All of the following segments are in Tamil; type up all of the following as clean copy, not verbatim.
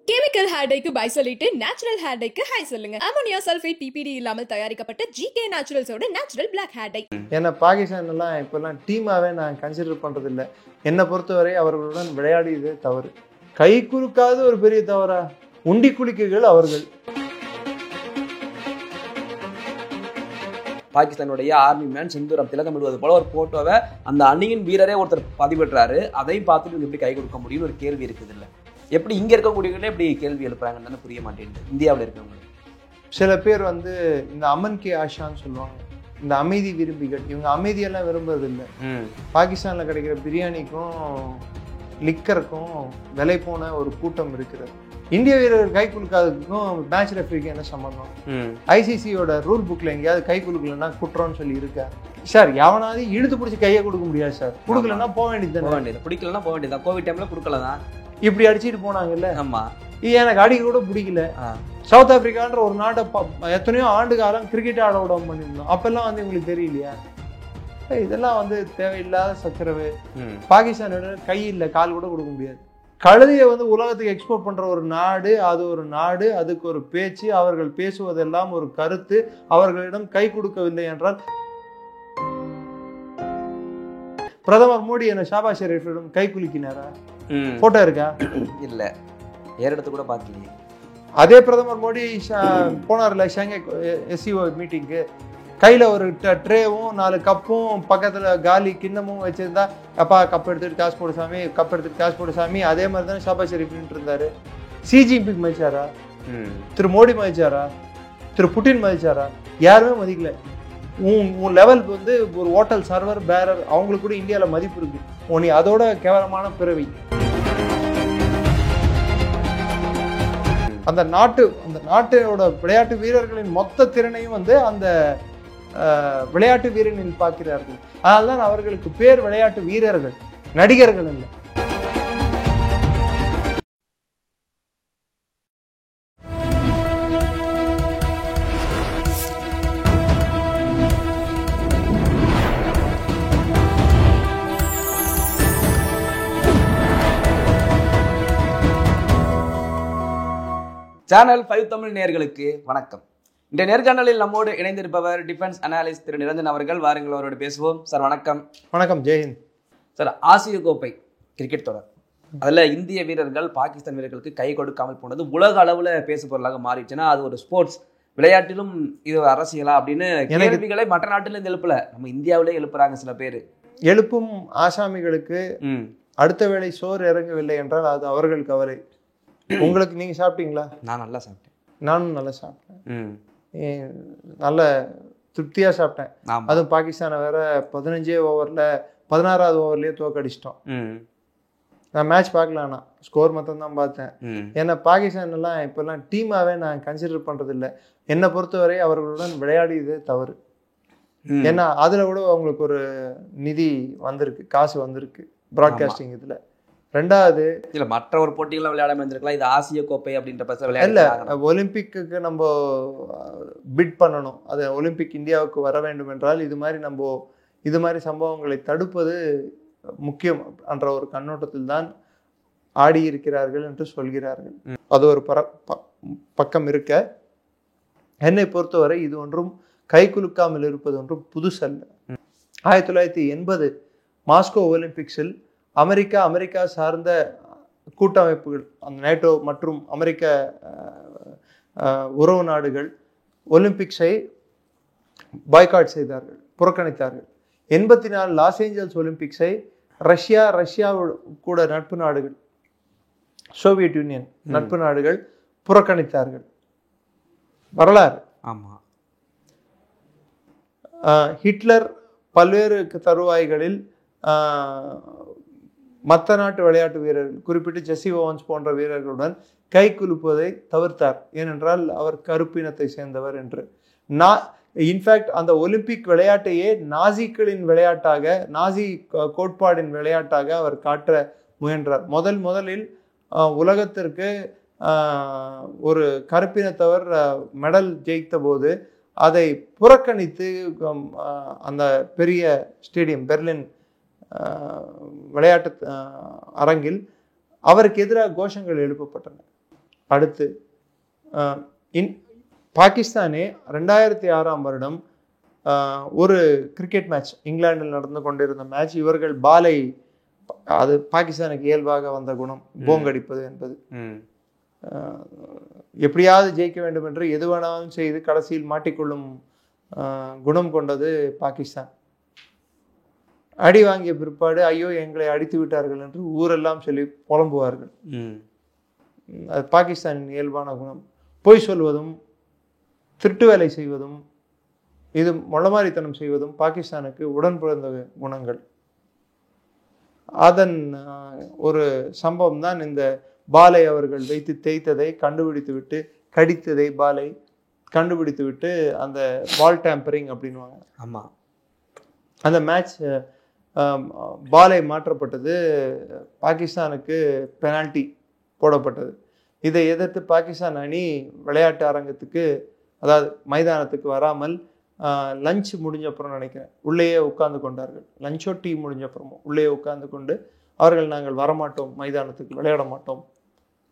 கெமிக்கல் ஹேர் டைக்கு பை சொல்லிட்டு நேச்சுரல் ஹேர் டைக்கு ஹை சொல்லுங்க. அமோனியா சல்ஃபேட் பிபிடி இல்லாமல் தயாரிக்கப்பட்ட ஜிகே நேச்சுரல்ஸோட நேச்சுரல் பிளாக் ஹேர் டை. ஏன்னா பாகிஸ்தான் எல்லாம் இப்பெல்லாம் டீமாவே நான் கன்சிடர் பண்றது இல்லை. என்னை பொறுத்தவரை அவர்களுடன் விளையாடியதே தவறு. கை குறுக்காத ஒரு பெரிய தவறா? உண்டி குளிக்கைகள் அவர்கள். பாகிஸ்தானுடைய ஆர்மி மேன் சிந்தூரம் திலகம் விடுவது போல ஒரு போட்டோவை அந்த அணியின் வீரரே ஒருத்தர் பதிவிடுறாரு. அதையும் பார்த்துட்டு எப்படி கை கொடுக்க முடியும்னு ஒரு கேள்வி இருக்குது. இல்லை எப்படி இங்க இருக்கக்கூடியவங்களே எப்படி கேள்வி எழுப்புறாங்கன்னு புரிய மாட்டேங்குது. இந்தியாவில் இருக்கவங்க சில பேர் இந்த அமன் கே ஆஷான்னு சொல்லுவாங்க, இந்த அமைதி விரும்பிகள். இவங்க அமைதியெல்லாம் விரும்புறது இல்லை. பாகிஸ்தான்ல கிடைக்கிற பிரியாணிக்கும் லிக்கருக்கும் விலை போன ஒரு கூட்டம் இருக்கிறது. இந்திய வீரர்கள் கை குலுக்காததுக்கும் மேட்ச் ரெஃப்ரிக்கு என்ன சம்பந்தம்? ஐசிசியோட ரூல் புக்ல எங்கேயாவது கை குலுக்கலன்னா குற்றம்னு சொல்லி இருக்கா சார்? எவனாவது இழுத்து பிடிச்சி கையை கொடுக்க முடியாது சார். கொடுக்கலன்னா போக வேண்டியது, பிடிக்கலன்னா போக வேண்டியது. கோவிட் டைம்ல கொடுக்கலாம், இப்படி அடிச்சுட்டு போனாங்கல்ல. ஆமா, எனக்கு அடிக்க கூட பிடிக்கல. சவுத் ஆப்பிரிக்கான்ற ஒரு நாட்டை எத்தனையோ ஆண்டு காலம் கிரிக்கெட் ஆட விடாம பண்ணியிருந்தோம். அப்பெல்லாம் இவங்களுக்கு தெரியலையா? இதெல்லாம் தேவையில்லாத சச்சரவு. பாகிஸ்தானோட கை இல்லை, கால் கூட கொடுக்க முடியாது. கழுதையை உலகத்துக்கு எக்ஸ்போர்ட் பண்ற ஒரு நாடு, அது ஒரு நாடு, அதுக்கு ஒரு பேச்சு, அவர்கள் பேசுவதெல்லாம் ஒரு கருத்து. அவர்களிடம் கை கொடுக்கவில்லை என்றால் பிரதமர் மோடி என்ன ஷாபாஸ் ஷெரீஃபிடம் கை குலுக்கினாரா? போட்டோ இருக்கா? இல்ல, ஏறெடுத்து கூட பார்க்கலையே. அதே பிரதமர் மோடி போனார்ல ஷாங்காய் எஸ்சிஓ மீட்டிங்கு, கையில ஒரு ட்ரேவும் 4 கப்பும் பக்கத்துல காலி கிண்ணமும் வச்சிருந்தா, அப்பா கப் எடுத்துட்டு காசு போடு சாமி, கப் எடுத்துட்டு காசு போடு சாமி. அதே மாதிரி தானே ஷாபாஸ் ஷெரீஃப் இருந்தாரு. சிஜிபிங் மதிச்சாரா? திரு மோடி மதிச்சாரா? திரு புட்டின் மதிச்சாரா? யாருமே மதிக்கல. உன் லெவல் ஒரு ஹோட்டல் சர்வர் பேரர், அவங்களுக்கு கூட இந்தியாவில் மதிப்பு இருக்கு. நீ அதோட கேவலமான பிறவி. அந்த நாட்டோட விளையாட்டு வீரர்களின் மொத்த திறனையும் அந்த விளையாட்டு வீரனில் பார்க்கிறார்கள். அதனால்தான் அவர்களுக்கு பேர் விளையாட்டு வீரர்கள், நடிகர்கள் இல்லை. சேனல் 5 தமிழ் நேயர்களுக்கு வணக்கம். இந்த நேர்காணலில் நம்மோடு இணைந்திருப்பவர் டிஃபென்ஸ் அனாலிஸ்ட் திரு நிரஞ்சன் அவர்கள். வாருங்கள், அவரோடு பேசுவோம். சார் வணக்கம். வணக்கம், ஜெயஹிந்த். சார், ஆசிய கோப்பை கிரிக்கெட் தொடர், அதில் இந்திய வீரர்கள் பாகிஸ்தான் வீரர்களுக்கு கை கொடுக்காமல் போனது உலக அளவில் பேசு பொருளாக மாறிடுச்சுன்னா அது ஒரு ஸ்போர்ட்ஸ் விளையாட்டிலும் இது அரசியலா அப்படின்னு கேள்விகளை மற்ற நாட்டிலும் எழுப்பல, நம்ம இந்தியாவிலே எழுப்புறாங்க சில பேர். எழுப்பும் ஆசாமிகளுக்கு அடுத்த வேளை சோறு இறங்கவில்லை என்றால் அது அவர்கள் கவலை. உங்களுக்கு நீங்க சாப்பிட்டீங்களா? நான் நல்லா சாப்பிட்டேன். நானும் நல்லா சாப்பிட்டேன், நல்ல திருப்தியா சாப்பிட்டேன். அதுவும் பாகிஸ்தானை வேற 15 ஓவர்ல 16வது ஓவர்லயே தோக்கடிச்சிட்டோம். நான் மேட்ச் பார்க்கலாம்னா ஸ்கோர் மட்டும் தான் பார்த்தேன். ஏன்னா பாகிஸ்தான் எல்லாம் இப்பெல்லாம் டீமாவே நான் கன்சிடர் பண்றது இல்லை. என்னை பொறுத்தவரை அவர்களுடன் விளையாடியது தவறு. ஏன்னா அதுல கூட அவங்களுக்கு ஒரு நிதி வந்திருக்கு, காசு வந்திருக்கு பிராட்காஸ்டிங் இதுல. ரெண்டாவது, இல்ல மற்ற ஒரு போட்டிகள் விளையாடாம இருந்திருக்கலாம். இது ஆசிய கோப்பை அப்படின்ற இல்ல, ஒலிம்பிக்கு நம்ம பிட் பண்ணணும். அது ஒலிம்பிக் இந்தியாவுக்கு வர வேண்டும் என்றால் இது மாதிரி சம்பவங்களை தடுப்பது முக்கியம் என்ற ஒரு கண்ணோட்டத்தில் தான் ஆடி இருக்கிறார்கள் என்று சொல்கிறார்கள். அது ஒரு பக்கம் இருக்க, என்னை பொறுத்தவரை இது ஒன்றும் கை குலுக்காமல் இருப்பது ஒன்றும் புதுசல்ல. 1980 மாஸ்கோ ஒலிம்பிக்ஸில் அமெரிக்கா சார்ந்த கூட்டமைப்புகள், அந்த நேட்டோ மற்றும் அமெரிக்க உறவு நாடுகள் ஒலிம்பிக்ஸை பாய்காட் செய்தார்கள், புறக்கணித்தார்கள். 84 லாஸ் ஏஞ்சல்ஸ் ஒலிம்பிக்ஸை ரஷ்யா கூட நட்பு நாடுகள், சோவியத் யூனியன் நட்பு நாடுகள் புறக்கணித்தார்கள். வரலாறு. ஆமா, ஹிட்லர் பல்வேறு தருவாய்களில் மற்ற நாட்டு விளையாட்டு வீரர்கள், குறிப்பிட்டு ஜெஸ்ஸி ஓவன்ஸ் போன்ற வீரர்களுடன் கை குலுப்புவதை தவிர்த்தார். ஏனென்றால் அவர் கருப்பினத்தை சேர்ந்தவர் என்று. இன்ஃபேக்ட் அந்த ஒலிம்பிக் விளையாட்டையே நாசிக்களின் விளையாட்டாக, நாசி கோட்பாடின் விளையாட்டாக அவர் காட்ட முயன்றார். முதலில் உலகத்திற்கு ஒரு கருப்பினத்தவர் மெடல் ஜெயித்த போது அதை புறக்கணித்து அந்த பெரிய ஸ்டேடியம் பெர்லின் விளையாட்டு அரங்கில் அவருக்கு எதிராக கோஷங்கள் எழுப்பப்பட்டன. அடுத்து பாகிஸ்தானே 2006ஆம் வருடம் ஒரு கிரிக்கெட் மேட்ச் இங்கிலாந்தில் நடந்து கொண்டிருந்த மேட்ச், இவர்கள் பாலை, அது பாகிஸ்தானுக்கு இயல்பாக வந்த குணம் போங்கடிப்பது என்பது, எப்படியாவது ஜெயிக்க வேண்டும் என்று எது வேணாலும் செய்து கடைசியில் மாட்டிக்கொள்ளும் குணம் கொண்டது பாகிஸ்தான். அடி வாங்கிய பிற்பாடு ஐயோ எங்களை அடித்து விட்டார்கள் என்று ஊரெல்லாம் சொல்லி புலம்புவார்கள். அது பாகிஸ்தானின் இயல்பான குணம். பொய் சொல்வதும் திருட்டு வேலை செய்வதும் இது மொளமாரித்தனம் செய்வதும் பாகிஸ்தானுக்கு உடன் பிறந்த குணங்கள். அதன் ஒரு சம்பவம் தான் இந்த பாலை அவர்கள் வைத்து தேய்த்ததை கண்டுபிடித்து விட்டு, கடித்ததை பாலை கண்டுபிடித்து விட்டு அந்த பால் டேம்பரிங் அப்படின்வாங்க. ஆமாம், அந்த மேட்ச் பாலை மாற்றப்பட்டது, பாகிஸ்தானுக்கு பெனால்டி போடப்பட்டது. இதை எதிர்த்து பாகிஸ்தான் அணி விளையாட்டு அரங்கத்துக்கு, அதாவது மைதானத்துக்கு வராமல் லஞ்ச் முடிஞ்சப்புறம் நினைக்கிறேன் உள்ளேயே உட்கார்ந்து கொண்டார்கள். லஞ்சோ டீ முடிஞ்சப்புறமோ உள்ளேயே உட்கார்ந்து கொண்டு அவர்கள் நாங்கள் வரமாட்டோம், மைதானத்துக்கு விளையாட மாட்டோம்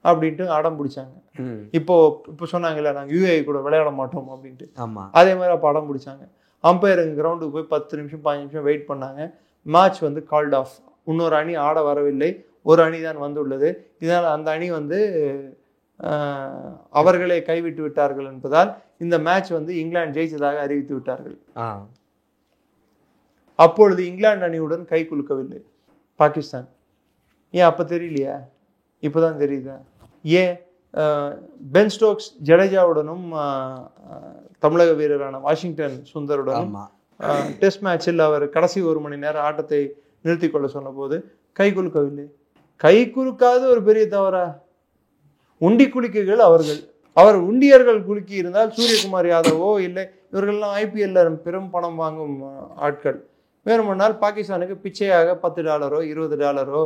அப்படின்ட்டு அடம் பிடிச்சாங்க. இப்போ சொன்னாங்கல்ல நாங்கள் யூஏ கூட விளையாட மாட்டோம் அப்படின்ட்டு, அதே மாதிரி அப்போ அடம் பிடிச்சாங்க. அம்பையருங்க கிரவுண்டுக்கு போய் 10 நிமிஷம் 15 நிமிஷம் வெயிட் பண்ணாங்க. மேட்ச் வந்து கால்ட் ஆஃப். இன்னொரு அணி ஆட வரவில்லை, ஒரு அணி தான் வந்துள்ளது. இதனால் அந்த அணி வந்து அவர்களே கைவிட்டு விட்டார்கள் என்பதால் இந்த மேட்ச் வந்து இங்கிலாந்து ஜெயிச்சதாக அறிவித்து விட்டார்கள். அப்பொழுது இங்கிலாந்து அணியுடன் கை குலுக்கவில்லை பாகிஸ்தான். ஏன் அப்ப தெரியலையா? இப்பதான் தெரியுதா? ஏன் பென் ஸ்டோக்ஸ் ஜடேஜாவுடனும் தமிழக வீரரான வாஷிங்டன் சுந்தருடனும் டெஸ்ட் மேட்சில் அவர் கடைசி 1 மணி நேரம் ஆட்டத்தை நிறுத்தி கொள்ள சொன்ன போது கை குலுக்கவில்லை. கை குலுக்காத ஒரு பெரிய தவறா? உண்டி குலுக்கிகள் அவர்கள். அவர் உண்டியர்கள் குலுக்கி இருந்தால் சூரியகுமார் யாதவோ இல்லை இவர்கள்லாம் ஐபிஎல்ல பெரும் பணம் வாங்கும் ஆட்கள். வேணுமென்றால் பாகிஸ்தானுக்கு பிச்சையாக $10 $20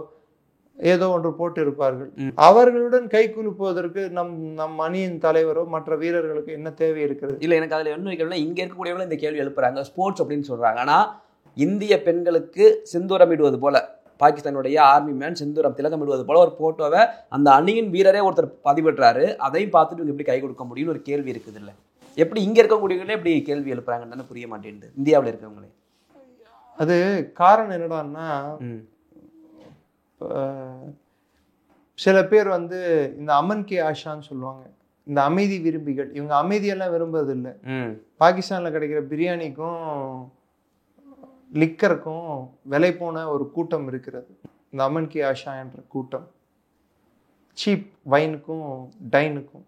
ஏதோ ஒன்று போட்டு இருப்பார்கள். அவர்களுடன் கை குலுப்புவதற்கு நம் அணியின் தலைவரோ மற்ற வீரர்களுக்கு என்ன தேவை இருக்கிறது? இல்லை, எனக்கு அதில் என்ன கேள்வினா, இங்க இருக்கக்கூடியவங்களும் இந்த கேள்வி எழுப்புறாங்க. ஸ்போர்ட்ஸ் அப்படின்னு சொல்றாங்க, ஆனா இந்திய பெண்களுக்கு சிந்துரம் இடுவது போல, பாகிஸ்தானுடைய ஆர்மி மேன் சிந்துரம் திலகம் இடுவது போல ஒரு போட்டோவை அந்த அணியின் வீரரே ஒருத்தர் பதிவிடுறாரு. அதையும் பார்த்துட்டு இவங்க எப்படி கை கொடுக்க முடியும்னு ஒரு கேள்வி இருக்குது. இல்லை, எப்படி இங்க இருக்கக்கூடியவங்களே எப்படி கேள்வி எழுப்புறாங்கன்னு புரிய மாட்டேங்குது இந்தியாவில் இருக்கவங்களே. அது காரணம் என்னடான்னா, சில பேர் வந்து இந்த அமன் கே ஆஷான்னு சொல்லுவாங்க, இந்த அமைதி விரும்பிகள். இவங்க அமைதியெல்லாம் விரும்புறது இல்லை. பாகிஸ்தான்ல கிடைக்கிற பிரியாணிக்கும் லிக்கருக்கும் விலை போன ஒரு கூட்டம் இருக்கிறது, இந்த அமன் கே ஆஷா என்ற கூட்டம். சீப் வைனுக்கும் டைனுக்கும்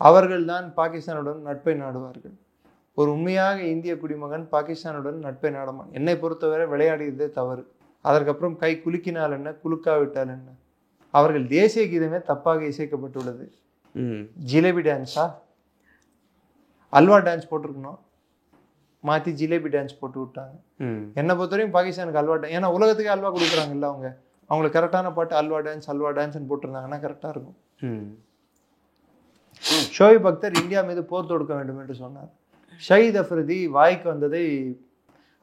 அவர்கள் தான் பாகிஸ்தானுடன் நட்பை நாடுவார்கள். ஒரு உண்மையாக இந்திய குடிமகன் பாகிஸ்தானுடன் நட்பை நாடமான். என்னை பொறுத்தவரை விளையாடியதே தவறு. அதற்கப்புறம் கை குலுக்கினால் என்ன, குலுக்காவிட்டால் என்ன? அவர்கள் தேசிய கீதமே தப்பாக இசைக்கப்பட்டுள்ளது. ஜிலேபி டான்ஸா? அல்வா டான்ஸ் போட்டிருக்கணும், மாற்றி ஜிலேபி டான்ஸ் போட்டு விட்டாங்க. என்னை பொறுத்தவரையும் பாகிஸ்தானுக்கு அல்வா டான்ஸ், ஏன்னா உலகத்துக்கே அல்வா கொடுக்குறாங்கல்ல அவங்க, அவங்களுக்கு கரெக்டான பாட்டு அல்வா டான்ஸ்ன்னு போட்டிருந்தாங்கன்னா கரெக்டாக இருக்கும். ஷோயிப் அக்தர் இந்தியா மீது போர் தொடுக்க வேண்டும் என்று சொன்னார். ஷஹீத் அஃப்ரிதி வாய்க்கு வந்ததை,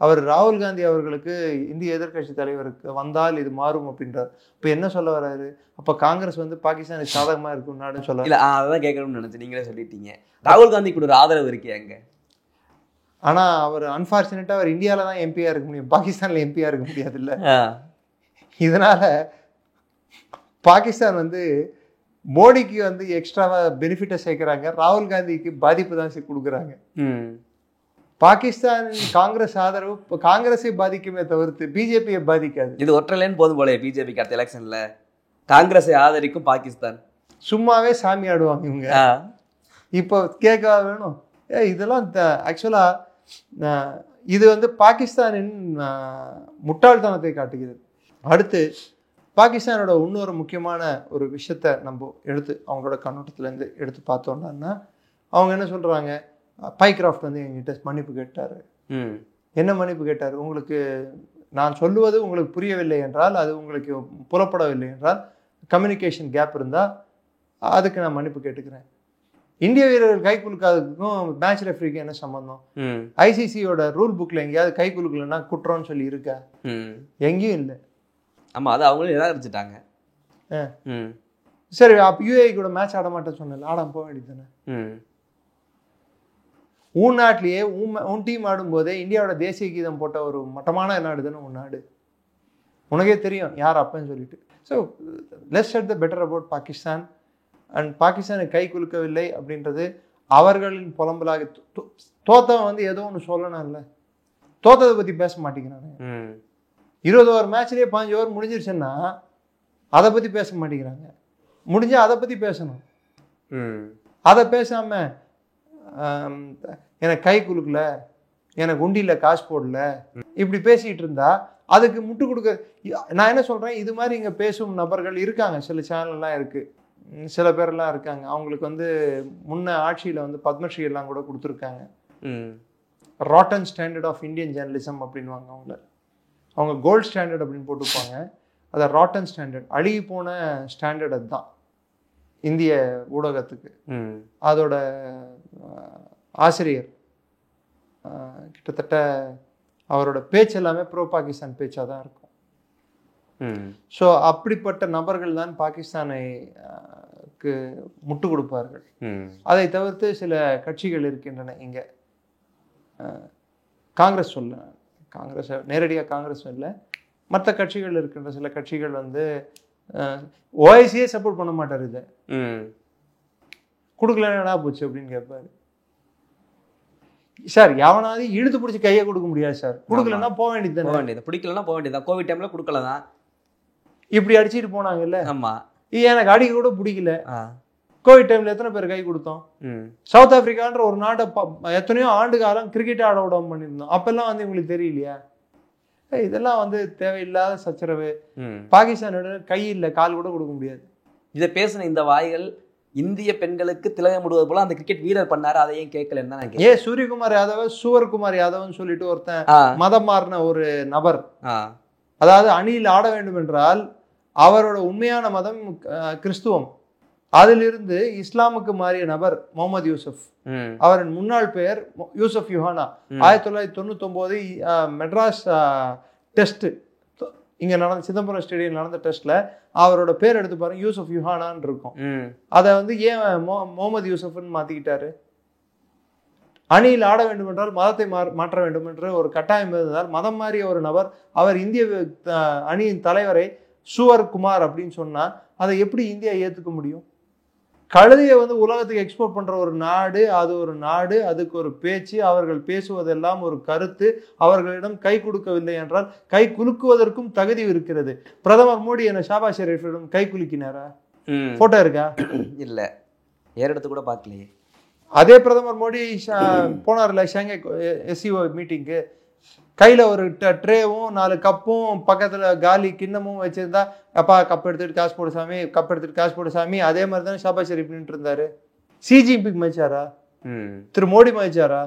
அவர் ராகுல் காந்தி அவர்களுக்கு இந்திய எதிர்கட்சி தலைவருக்கு வந்தால் இது மாறும் அப்படின்றார். இப்போ என்ன சொல்ல வர்றாரு? அப்போ காங்கிரஸ் வந்து பாகிஸ்தானுக்கு சாதகமாக இருக்கும் நாடுன்னு சொல்ல. இல்லை, அதான் கேட்கணும்னு நினைச்சு நீங்களே சொல்லிட்டீங்க. ராகுல் காந்திக்கு ஒரு ஆதரவு இருக்கே அங்க. ஆனால் அவர் அன்பார்ச்சுனேட்டாக அவர் இந்தியாவில் தான் எம்பியாக இருக்க முடியும், பாகிஸ்தானில் எம்பியாக இருக்க முடியாது இல்லை. இதனால பாகிஸ்தான் வந்து மோடிக்கு வந்து எக்ஸ்ட்ராவாக பெனிஃபிட்டை சேர்க்குறாங்க, ராகுல் காந்திக்கு பாதிப்பு தான் கொடுக்குறாங்க. பாகிஸ்தான் காங்கிரஸ் ஆதரவு காங்கிரஸை பாதிக்குமே தவிர்த்து பிஜேபியை பாதிக்காது. இது ஒற்றைலேன்னு போதும் போல பிஜேபிக்கு அடுத்த எலெக்ஷன்ல காங்கிரஸை ஆதரிக்கும் பாகிஸ்தான். சும்மாவே சாமி ஆடுவாங்க இவங்க. இப்போ கேட்க வேணும், இதெல்லாம் ஆக்சுவலா இது வந்து பாகிஸ்தானின் முட்டாள்தனத்தை காட்டுகிறது. அடுத்து பாகிஸ்தானோட இன்னொரு முக்கியமான ஒரு விஷயத்த நம்ம எடுத்து அவங்களோட கண்ணோட்டத்திலேருந்து எடுத்து பார்த்தோம்னா, அவங்க என்ன சொல்றாங்க, பைக்ராஃப்ட் வந்து என்கிட்ட மன்னிப்பு கேட்டார். என்ன மன்னிப்பு கேட்டார்? உங்களுக்கு நான் சொல்லுவது உங்களுக்கு புரியவில்லை என்றால், அது உங்களுக்கு புலப்படவில்லை என்றால், கம்யூனிகேஷன் கேப் இருந்தால் அதுக்கு நான் மன்னிப்பு கேட்டுக்கிறேன். இந்திய வீரர்கள் கை குலுக்காததுக்கும் மேட்ச் ரெஃப்ரிக்கு என்ன சம்பந்தம்? ஐசிசியோட ரூல் புக்ல எங்கேயாவது கை குலுக்கலன்னா குற்றம்னு சொல்லி இருக்கா? எங்கேயும் இல்லை. ஆமா, அது அவங்களும் நிராகரிச்சுட்டாங்க. சரி அப்போ யூஏஇ கூட மேட்ச் ஆட மாட்டேன்னு சொன்னல, ஆடாம போக வேண்டியது தானே. உன் நாட்டிலேயே உன் டீம் ஆடும்போதே இந்தியாவோட தேசிய கீதம் போட்ட ஒரு மட்டமான நாடு தானே உன் நாடு. உனக்கே தெரியும் யார் அப்பன்னு சொல்லிட்டு. So let's set the better about Pakistan. And பாகிஸ்தானுக்கு கை குலுக்கவில்லை அப்படின்றது அவர்களின் புலம்பலாக. தோத்தவன் வந்து ஏதோ ஒன்று சொல்லணும் இல்லை, தோத்ததை பற்றி பேச மாட்டேங்கிறாங்க. 20 ஓவர் மேட்ச்லேயே 15 ஓவர் முடிஞ்சிருச்சுன்னா அதை பற்றி பேச மாட்டேங்கிறாங்க. முடிஞ்சால் அதை பற்றி பேசணும். அதை பேசாமல் எனக்கு கை குலுக்கல, எனக்கு உண்டியில் காசு போடல, இப்படி பேசிகிட்டு இருந்தா அதுக்கு முட்டு கொடுக்க. நான் என்ன சொல்கிறேன், இது மாதிரி இங்கே பேசும் நபர்கள் இருக்காங்க, சில சேனல்லாம் இருக்குது, சில பேரெல்லாம் இருக்காங்க. அவங்களுக்கு வந்து முன்ன ஆட்சியில் வந்து பத்மஸ்ரீ எல்லாம் கூட கொடுத்துருக்காங்க. Rotten standard of Indian journalism அப்படின்வாங்க அவங்க கோல்ட் ஸ்டாண்டர்ட் அப்படின்னு போட்டுப்பாங்க. அதை ராட்டன் ஸ்டாண்டர்ட், அழுகி போன ஸ்டாண்டர்ட் அதுதான் இந்திய ஊடகத்துக்கு. அதோட ஆசிரியர் கிட்டத்தட்ட அவரோட பேச்சு எல்லாமே ப்ரோ பாகிஸ்தான் பேச்சாக தான் இருக்கும். ஸோ அப்படிப்பட்ட நபர்கள் தான் பாகிஸ்தானுக்கு முட்டு கொடுப்பார்கள். அதை தவிர்த்து சில கட்சிகள் இருக்கின்றன இங்கே. காங்கிரஸ் சொல்ல, காங்கிரஸ் நேரடியாக காங்கிரஸ் இல்லை, மற்ற கட்சிகள் இருக்கின்ற சில கட்சிகள் வந்து ஓஐசியே சப்போர்ட் பண்ண மாட்டார். இதை கொடுக்கலன்னா போச்சு அப்படின்னு கேட்பாரு. சார் எவனாவது இழுத்து பிடிச்சி கையை கொடுக்க முடியாது சார். கொடுக்கலன்னா போக வேண்டியது தானே. பிடிக்கலன்னா போக வேண்டியதான். கோவிட் டைம்ல கொடுக்கலதான், இப்படி அடிச்சுட்டு போனாங்கல்ல. ஆமா, எனக்கு அடிக்க கூட பிடிக்கல. கோவிட் டைம்ல எத்தனை பேர் கை கொடுத்தோம். சவுத் ஆப்பிரிக்கான்ற ஒரு நாட்டை எத்தனையோ ஆண்டு காலம் கிரிக்கெட் ஆட விடாம பண்ணியிருந்தோம். அப்பெல்லாம் வந்து உங்களுக்கு தெரியலையா? இதெல்லாம் வந்து தேவையில்லாத சச்சரவு. பாகிஸ்தானோட கை இல்லை, கால் கூட கொடுக்க முடியாது. இதை பேசின இந்த வாய்கள் இந்திய பெண்களுக்கு திலகமிடுவது போல அந்த கிரிக்கெட் வீரர் பண்ணாரு, அதையும் கேட்கலன்னு. ஏன் சூரியகுமார் யாதவ் சுவர்குமார் யாதவ்னு சொல்லிட்டு ஒருத்தன் மதம் மாறின ஒரு நபர், அதாவது அணியில் ஆட வேண்டும் என்றால் அவரோட உண்மையான மதம் கிறிஸ்துவம், அதிலிருந்து இஸ்லாமுக்கு மாறிய நபர் முகமது யூசுப். அவரின் முன்னாள் பெயர் யூசுப் யுஹானா. 1999 மெட்ராஸ் டெஸ்ட் இங்க நடந்த சிதம்பரம் ஸ்டேடியம் நடந்த டெஸ்ட்ல அவரோட பேர் எடுத்து பாருங்க, யூசுப் யுஹானான்னு இருக்கும். அதை வந்து ஏன் முகமது யூசுப்னு மாத்திக்கிட்டாரு? அணியில் ஆட வேண்டும் என்றால் மதத்தை மாற்ற வேண்டும் என்ற ஒரு கட்டாயம் இருந்ததால் மதம் மாறிய ஒரு நபர் அவர் இந்திய அணியின் தலைவரை சுவர்குமார் அப்படின்னு சொன்னா அதை எப்படி இந்தியா ஏத்துக்க முடியும்? கழுதையை வந்து உலகத்துக்கு எக்ஸ்போர்ட் பண்ற ஒரு நாடு, அது ஒரு நாடு, அதுக்கு ஒரு பேச்சு, அவர்கள் பேசுவதெல்லாம் ஒரு கருத்து. அவர்களிடம் கை கொடுக்கவில்லை என்றால் கை குலுக்குவதற்கும் தகுதி இருக்கிறது. பிரதமர் மோடி என்ன ஷாபாஸ் ஷெரீஃபிடம் கை குலுக்கினாரா? போட்டோ இருக்கா? இல்ல, ஏறெடுத்து கூட பார்க்கலையே. அதே பிரதமர் மோடி போனார்ல ஷாங்காய் எஸ்சிஓ மீட்டிங்கு, கையில் ஒரு ட்ரேவும் 4 கப்பும் பக்கத்தில் காலி கிண்ணமும் வச்சுருந்தா, அப்பா கப் எடுத்துகிட்டு காசு போடு சாமி, கப் எடுத்துகிட்டு காசு போடு சாமி. அதே மாதிரி தானே ஷாபாஸ் ஷெரீஃப் நின்று இருந்தார். சிஜிபிங் மதிச்சாரா? திரு மோடி மதிச்சாரா?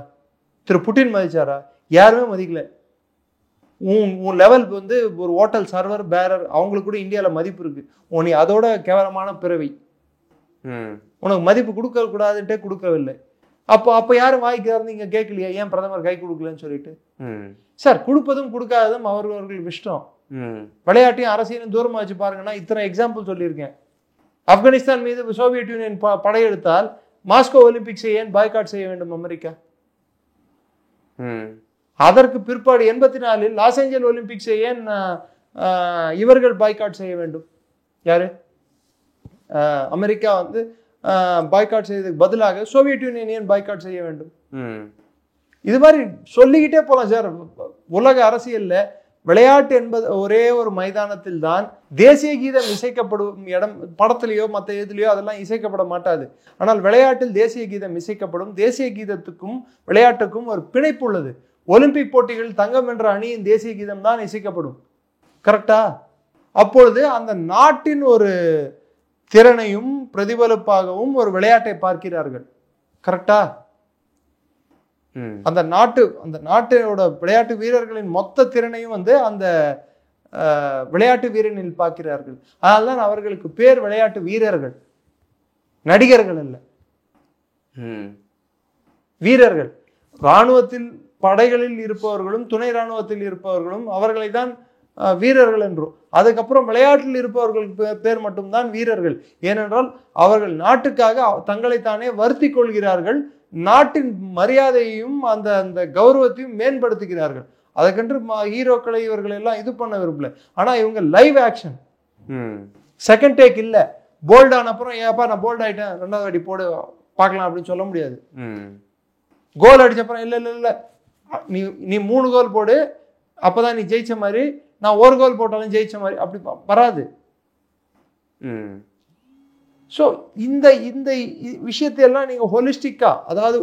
திரு புட்டின் மதிச்சாரா? யாருமே மதிக்கல. உன் லெவல் வந்து ஒரு ஹோட்டல் சர்வர் பேரர், அவங்களுக்கு கூட இந்தியாவில் மதிப்பு இருக்கு. நீ அதோட கேவலமான பிறவி, உனக்கு மதிப்பு கொடுக்க கூடாதுன்ட்டே கொடுக்கவில்லை. அப்போ யாரும் வாய்க்கிறாரு? நீங்க கேட்கலையா ஏன் பிரதமர் கை கொடுக்கலன்னு சொல்லிட்டு? சார், கொடுப்பதும் கொடுக்காததும் அவர்கள் இஷ்டம். விளையாட்டையும் அரசியலும் தூரமா வச்சு பாருங்கன்னா இத்தனை எக்ஸாம்பிள் சொல்லியிருக்கேன். ஆப்கானிஸ்தான் மீது சோவியத் யூனியன் படையெடுத்தால் மாஸ்கோ ஒலிம்பிக்ஸை ஏன் பாய்காட் செய்ய வேண்டும் அமெரிக்கா? அதற்கு பிற்பாடு 84 லாஸ் ஏஞ்சல் ஒலிம்பிக்ஸை ஏன் இவர்கள் பாய்காட் செய்ய வேண்டும்? யாரு? அமெரிக்கா வந்து பாய்காட் செய்யறதுக்கு பதிலாக சோவியத் யூனியன் ஏன் பாய்காட் செய்ய வேண்டும்? இது மாதிரி சொல்லிக்கிட்டே போலாம் சார். உலக அரசியல்ல விளையாட்டு என்பது ஒரே ஒரு மைதானத்தில் தான் தேசிய கீதம் இசைக்கப்படும் இடம். படத்திலேயோ மற்ற இதுலயோ அதெல்லாம் இசைக்கப்பட மாட்டாது. ஆனால் விளையாட்டில் தேசிய கீதம் இசைக்கப்படும். தேசிய கீதத்துக்கும் விளையாட்டுக்கும் ஒரு பிணைப்பு உள்ளது. ஒலிம்பிக் போட்டிகள் தங்கம் என்ற அணியின் தேசிய கீதம் தான் இசைக்கப்படும். கரெக்டா? அப்பொழுது அந்த நாட்டின் ஒரு திறனையும் பிரதிபலிப்பாகவும் ஒரு விளையாட்டை பார்க்கிறார்கள். கரெக்டா? அந்த நாட்டோட விளையாட்டு வீரர்களின் மொத்த திறனையும் வந்து அந்த விளையாட்டு வீரனில் பார்க்கிறார்கள். அதனால்தான் அவர்களுக்கு பேர் விளையாட்டு வீரர்கள், நடிகர்கள் அல்ல, வீரர்கள். இராணுவத்தில் படைகளில் இருப்பவர்களும் துணை இராணுவத்தில் இருப்பவர்களும் அவர்களை தான் வீரர்கள் என்றும். அதுக்கப்புறம் விளையாட்டில் இருப்பவர்களுக்கு பேர் மட்டும்தான் வீரர்கள். ஏனென்றால் அவர்கள் நாட்டுக்காக தங்களைத்தானே வருத்தி கொள்கிறார்கள், நாட்டின் மரியாதையையும் அந்த அந்த கௌரவத்தையும் மேம்படுத்துகிறார்கள். அதுக்கென்று ஹீரோக்களை இவர்கள் எல்லாம் இது பண்ண விரும்பல. ஆனா இவங்க லைவ் ஆக்ஷன், செகண்ட் டேக் இல்ல. போல்ட் ஆன அப்புறம் ஏப்பா நான் போல்ட் ஆயிட்டேன், 2வது வாட்டி போடு பார்க்கலாம் அப்படின்னு சொல்ல முடியாது. கோல் அடிச்ச அப்புறம் இல்ல இல்ல இல்ல நீ 3 கோல் போடு, அப்பதான் நீ ஜெயிச்ச மாதிரி, நான் 1 கோல் போட்டாலும் ஜெயிச்ச மாதிரி அப்படி வராது. ஸோ இந்த இந்த விஷயத்தையெல்லாம் நீங்க ஹோலிஸ்டிக்கா, அதாவது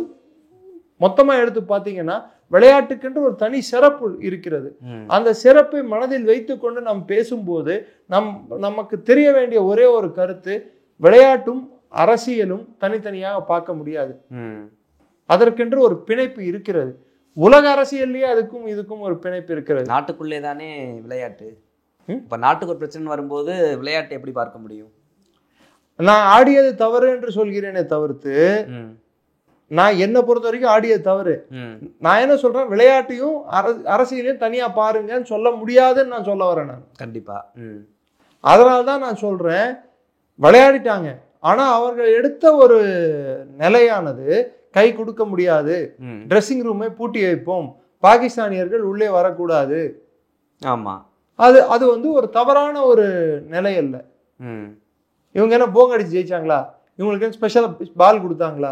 மொத்தமா எடுத்து பார்த்தீங்கன்னா விளையாட்டுக்கென்று ஒரு தனி சிறப்பு இருக்கிறது. அந்த சிறப்பை மனதில் வைத்துக்கொண்டு நாம் பேசும்போது நமக்கு தெரிய வேண்டிய ஒரே ஒரு கருத்து, விளையாட்டும் அரசியலும் தனித்தனியாக பார்க்க முடியாது. அதற்கென்று ஒரு பிணைப்பு இருக்கிறது. உலக அரசியல்லையே அதுக்கும் இதுக்கும் ஒரு பிணைப்பு இருக்கிறது. நாட்டுக்குள்ளே தானே விளையாட்டு. இப்ப நாட்டுக்கு ஒரு பிரச்சனை வரும்போது விளையாட்டை எப்படி பார்க்க முடியும்? நான் ஆடியது தவறு என்று சொல்கிறேனே தவிர்த்து, நான் என்ன பொறுத்த வரைக்கும் ஆடியது தவறு. நான் என்ன சொல்றேன், விளையாட்டையும் அரசியலையும் தனியா பாருங்கன்னு சொல்ல முடியாதுன்னு நான் சொல்ல வரேன். நான் கண்டிப்பா அதனால்தான் நான் சொல்றேன், விளையாடிட்டாங்க, ஆனா அவர்கள் எடுத்த ஒரு நிலையானது கை கொடுக்க முடியாது. ட்ரெஸ்ஸிங் ரூமை பூட்டி வைப்போம், பாகிஸ்தானியர்கள் உள்ளே வரக்கூடாது. ஆமா, அது அது வந்து ஒரு தவறான ஒரு நிலை அல்ல. இவங்க என்ன போங்க அடிச்சு ஜெயிச்சாங்களா? இவங்களுக்கு ஸ்பெஷல் பால் கொடுத்தாங்களா?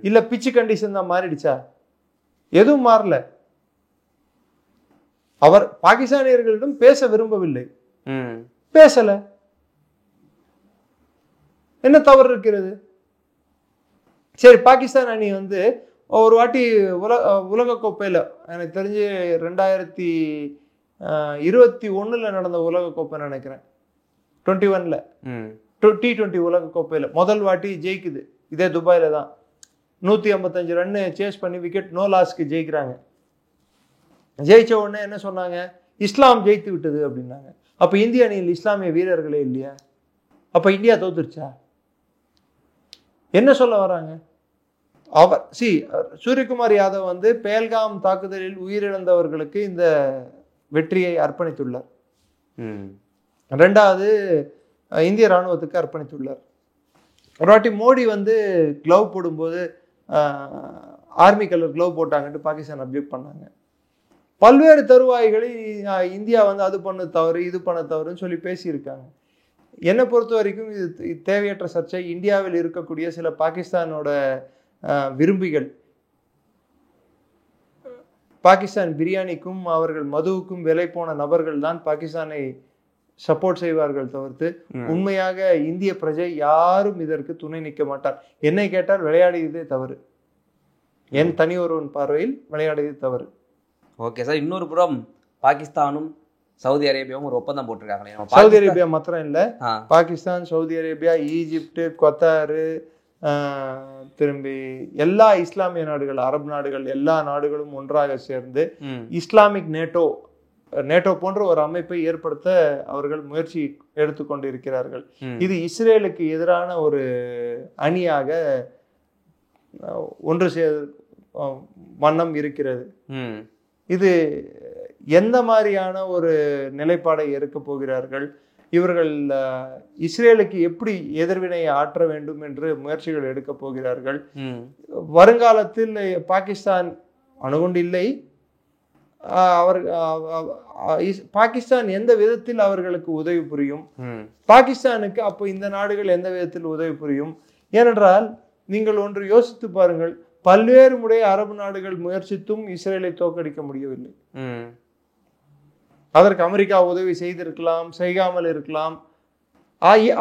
இல்ல பிச்சு கண்டிஷன் தான் மாறிடுச்சா? எதுவும் மாறல. அவர் பாகிஸ்தானியர்களிடம் பேச விரும்பவில்லை, பேசல. என்ன தவறு இருக்கிறது? சரி, பாகிஸ்தான் அணி வந்து ஒரு வாட்டி உலக கோப்பையில, எனக்கு தெரிஞ்சு 2021 நடந்த உலக கோப்பை நினைக்கிறேன், 21ல T20 உலக கோப்பையில முதல் வாட்டி ஜெயிக்குது. இதே துபாயில தான் 155 ரன் சேஸ் பண்ணி விக்கெட் நோ லாஸ்க்கு ஜெயிக்கிறாங்க. ஜெயிச்ச உடனே என்ன சொன்னாங்க, இஸ்லாம் ஜெயித்து விட்டது அப்படின்னாங்க. அப்ப இந்திய அணியில் இஸ்லாமிய வீரர்களே இல்லையா? அப்ப இந்தியா தோத்துருச்சா? என்ன சொல்ல வராங்க? அவர் சூரியகுமார் யாதவ் வந்து பேல்காம் தாக்குதலில் உயிரிழந்தவர்களுக்கு இந்த வெற்றியை அர்ப்பணித்துள்ளார். 2வது இந்திய ராணுவத்துக்கு அர்ப்பணித்துள்ளார். ஒரு வாட்டி மோடி வந்து க்ளவ் போடும்போது ஆர்மி கலர் க்ளவ் போட்டாங்கன்ட்டு பாகிஸ்தான் அப்ஜெக்ட் பண்ணாங்க. பல்வேறு தருவாய்களில் இந்தியா வந்து அது பண்ண தவறு, இது பண்ண தவறுன்னு சொல்லி பேசியிருக்காங்க. என்னை பொறுத்த வரைக்கும் இது தேவையற்ற சர்ச்சை. இந்தியாவில் இருக்கக்கூடிய சில பாகிஸ்தானோட விரும்பிகள் பாகிஸ்தான் பிரியாணிக்கும் அவர்கள் மதுவுக்கும் விலை போன நபர்கள் தான் பாகிஸ்தானை சப்போர்ட் செய்வார்கள் தவிர்த்து உண்மையாக இந்திய பிரஜை யாரும் இதற்கு துணை நிற்க மாட்டார். என்னை கேட்டால் விளையாடியதே தவறு, என் தனி ஒருவன் பார்வையில் விளையாடியது தவறு. ஓகே சார், இன்னொரு புறம் பாகிஸ்தானும் சவுதி அரேபியாவும் ஒரு ஒப்பந்தம் போட்டிருக்காங்க. சவுதி அரேபியா மாத்திரம் இல்ல, Pakistan, Saudi Arabia, Egypt, Qatar, திரும்பி எல்லா இஸ்லாமிய நாடுகள், அரபு நாடுகள், எல்லா நாடுகளும் ஒன்றாக சேர்ந்து இஸ்லாமிக் நேட்டோ போன்ற ஒரு அமைப்பை ஏற்படுத்த அவர்கள் முயற்சி எடுத்துக்கொண்டிருக்கிறார்கள். இது இஸ்ரேலுக்கு எதிரான ஒரு அணியாக ஒன்று வண்ணம் இருக்கிறது. இது எந்த மாதிரியான ஒரு நிலைப்பாடை எடுக்க போகிறார்கள், இவர்கள் இஸ்ரேலுக்கு எப்படி எதிர்வினையை ஆற்ற வேண்டும் என்று முயற்சிகள் எடுக்க போகிறார்கள். வருங்காலத்தில் பாகிஸ்தான் அணுகுண்டு இல்லை, பாகிஸ்தான் எந்த விதத்தில் அவர்களுக்கு உதவி புரியும், பாகிஸ்தானுக்கு அப்போ இந்த நாடுகள் எந்த விதத்தில் உதவி புரியும்? ஏனென்றால் நீங்கள் ஒன்று யோசித்து பாருங்கள், பல்வேறு முறை அரபு நாடுகள் முயற்சித்தும் இஸ்ரேலை தோற்கடிக்க முடியவில்லை. அதற்கு அமெரிக்கா உதவி செய்திருக்கலாம், செய்யாமல் இருக்கலாம்.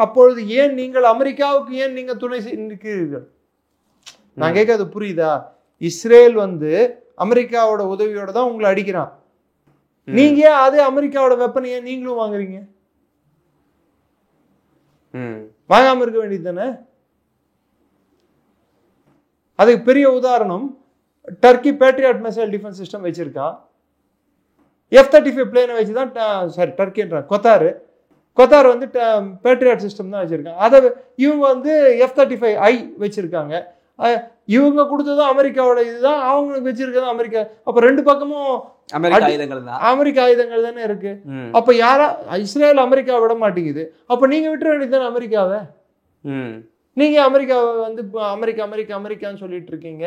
அப்பொழுது ஏன் நீங்கள் அமெரிக்காவுக்கு ஏன் நீங்க துணை நிற்கிறீர்கள்? நான் கேட்க புரியுதா? இஸ்ரேல் வந்து அமெரிக்காவோட உதவியோட தான் உங்களை அடிக்கிறான். நீங்க ஏன் அதே அமெரிக்காவோட வெப்பனை ஏன் நீங்களும் வாங்குறீங்க? வாங்காம இருக்க வேண்டியது தானே? அதுக்கு பெரிய உதாரணம், Turkey patriot missile defence system வச்சிருக்கான். F-35 பிளேனை வச்சுதான் டர்க்கின்ற கொத்தார் வந்து பேட்ரியாட் சிஸ்டம் தான் வச்சிருக்காங்க. அதை இவங்க வந்து F-35I வச்சிருக்காங்க. இவங்க கொடுத்ததும் அமெரிக்காவோட இதுதான், அவங்களுக்கு வச்சிருக்கதும் அமெரிக்கா. அப்ப ரெண்டு பக்கமும் அமெரிக்க ஆயுதங்கள் தானே இருக்கு. அப்ப இஸ்ரேல் அமெரிக்கா விட மாட்டேங்குது. அப்ப நீங்க விட்டுற வேண்டியதுதானே அமெரிக்காவை. நீங்க அமெரிக்காவை வந்து அமெரிக்கா அமெரிக்கா அமெரிக்கான்னு சொல்லிட்டு இருக்கீங்க.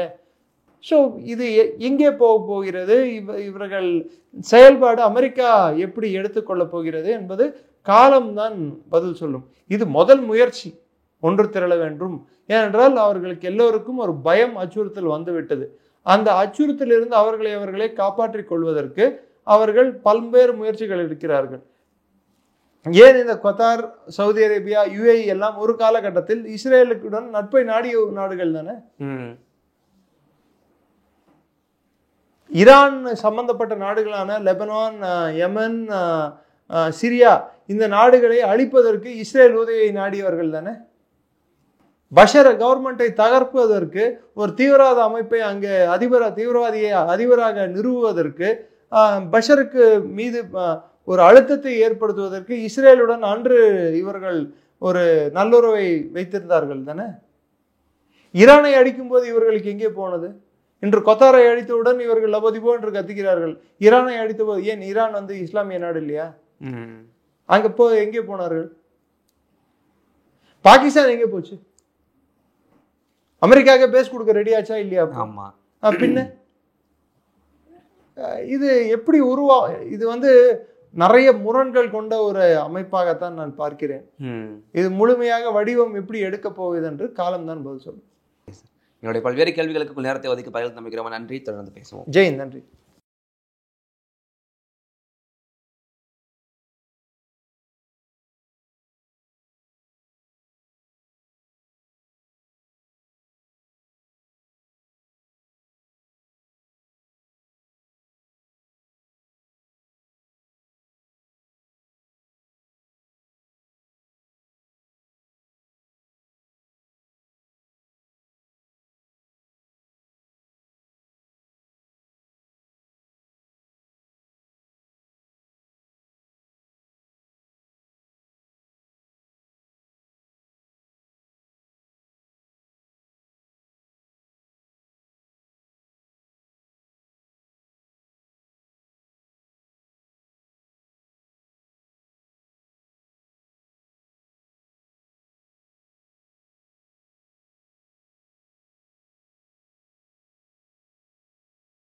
ஸோ இது எங்கே போகிறது, இவர்கள் செயல்பாடு அமெரிக்கா எப்படி எடுத்துக்கொள்ள போகிறது என்பது காலம்தான் பதில் சொல்லும். இது முதல் முயற்சி, ஒன்று திரள வேண்டும். ஏனென்றால் அவர்களுக்கு எல்லோருக்கும் ஒரு பயம், அச்சுறுத்தல் வந்துவிட்டது. அந்த அச்சுறுத்தலிருந்து அவர்களே காப்பாற்றிக் கொள்வதற்கு அவர்கள் பல்வேறு முயற்சிகள் எடுக்கிறார்கள். ஏன் இந்த கத்தார், சவுதி அரேபியா, UAE எல்லாம் ஒரு காலகட்டத்தில் இஸ்ரேலுடன் நட்பை நாடிய நாடுகள் தானே. ஈரான் சம்பந்தப்பட்ட நாடுகளான லெபனான், யமன், சிரியா இந்த நாடுகளை அழிப்பதற்கு இஸ்ரேல் உதவியை நாடியவர்கள் தானே. பஷர் கவர்மெண்ட்டை தகர்ப்பதற்கு, ஒரு தீவிரவாத அமைப்பை அங்கே தீவிரவாதியை அதிபராக நிறுவுவதற்கு, பஷருக்கு மீது ஒரு அழுத்தத்தை ஏற்படுத்துவதற்கு இஸ்ரேலுடன் அன்று இவர்கள் ஒரு நல்லுறவை வைத்திருந்தார்கள் தானே. ஈரானை அடிக்கும் போது இவர்களுக்கு எங்கே போனது? இன்று கொத்தாரை அடித்தவுடன் இவர்கள் லபதிபோ என்று கத்துக்கிறார்கள். ஈரானை அடித்த போது, ஏன் ஈரான் வந்து இஸ்லாமிய நாடு இல்லையா? அங்க எங்கே போனார்கள்? பாகிஸ்தான் எங்கே போச்சு? அமெரிக்காவுக்கு பேஸ் கொடுக்க ரெடி ஆச்சா இல்லையா? பின்ன இது எப்படி இது வந்து நிறைய முரண்கள் கொண்ட ஒரு அமைப்பாகத்தான் நான் பார்க்கிறேன். இது முழுமையாக வடிவம் எப்படி எடுக்க போகுது என்று காலம்தான் பதில் சொல்லும். என்னுடைய பல்வேறு கேள்விகளுக்கு நேரத்தை ஒதுக்கி பதில் நம்பிக்கிறோம். நன்றி. தொடர்ந்து பேசுவோம். ஜெயின், நன்றி.